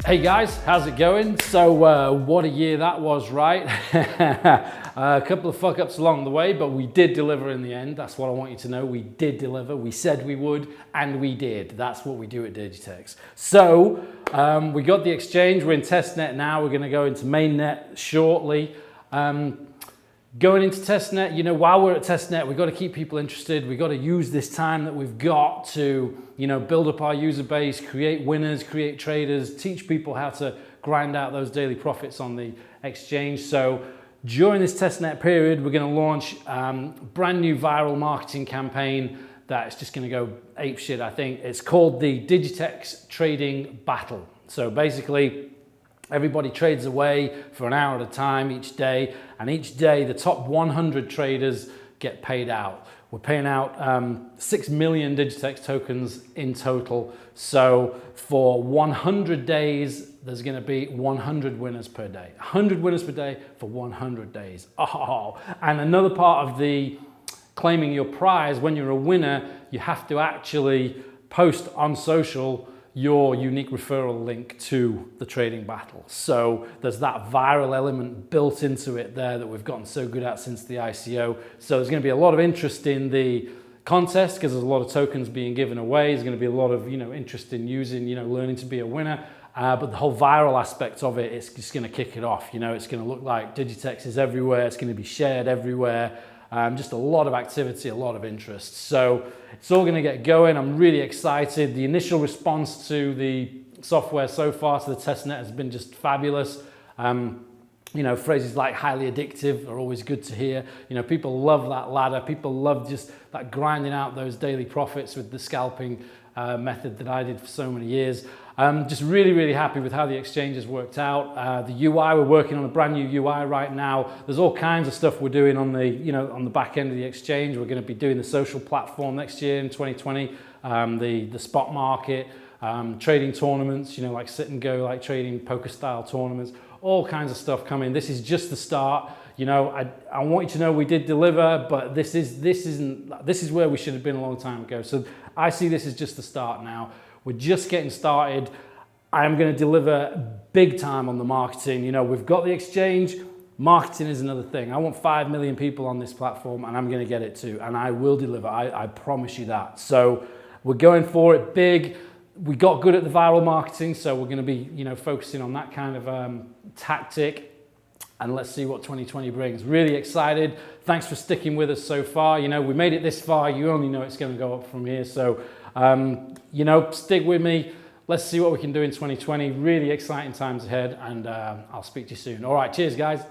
Hey guys, how's it going? So what a year that was, right? A couple of fuck ups along the way, but we did deliver in the end. That's what I want you to know. We did deliver. We said we would, and we did. That's what we do at Digitex. So we got the exchange. We're in testnet now. We're going to go into mainnet shortly. Going into testnet, you know, while we're at testnet, we've got to keep people interested. We've got to use this time that we've got to, you know, build up our user base, create winners, create traders, teach people how to grind out those daily profits on the exchange. So during this testnet period, we're going to launch a brand new viral marketing campaign that's just going to go apeshit, I think. It's called the Digitex Trading Battle. So basically, everybody trades away for an hour at a time each day, and each day the top 100 traders get paid out. We're paying out 6 million Digitex tokens in total. So for 100 days, there's going to be 100 winners per day. 100 winners per day for 100 days. Oh, and another part of the claiming your prize, when you're a winner, you have to actually post on social your unique referral link to the trading battle. So there's that viral element built into it there that we've gotten so good at since the ICO. So there's going to be a lot of interest in the contest because there's a lot of tokens being given away. There's going to be a lot of, you know, interest in using, you know, learning to be a winner. But the whole viral aspect of it, it's just going to kick it off. You know, it's going to look like Digitex is everywhere. It's going to be shared everywhere. Just a lot of activity, a lot of interest. So it's all going to get going. I'm really excited. The initial response to the software so far, to the testnet, has been just fabulous. You know, phrases like highly addictive are always good to hear. You know, people love that ladder. People love just that grinding out those daily profits with the scalping method that I did for so many years. Just really, really happy with how the exchange has worked out. The UI, we're working on a brand new UI right now. There's all kinds of stuff we're doing on the, you know, on the back end of the exchange. We're going to be doing the social platform next year in 2020, the spot market, trading tournaments, you know, like sit and go, like trading poker style tournaments, all kinds of stuff coming. This is just the start. You know, I want you to know we did deliver, but this is where we should have been a long time ago. So I see this as just the start now. We're just getting started. I'm going to deliver big time on the marketing. You know, we've got the exchange. Marketing is another thing. I want 5 million people on this platform, and I'm going to get it too. And I will deliver. I promise you that. So we're going for it big. We got good at the viral marketing, so we're going to be, you know, focusing on that kind of tactic. And let's see what 2020 brings. Really excited. Thanks for sticking with us so far. You know, we made it this far. You only know it's going to go up from here. So, you know, stick with me. Let's see what we can do in 2020. Really exciting times ahead. And I'll speak to you soon. All right. Cheers, guys.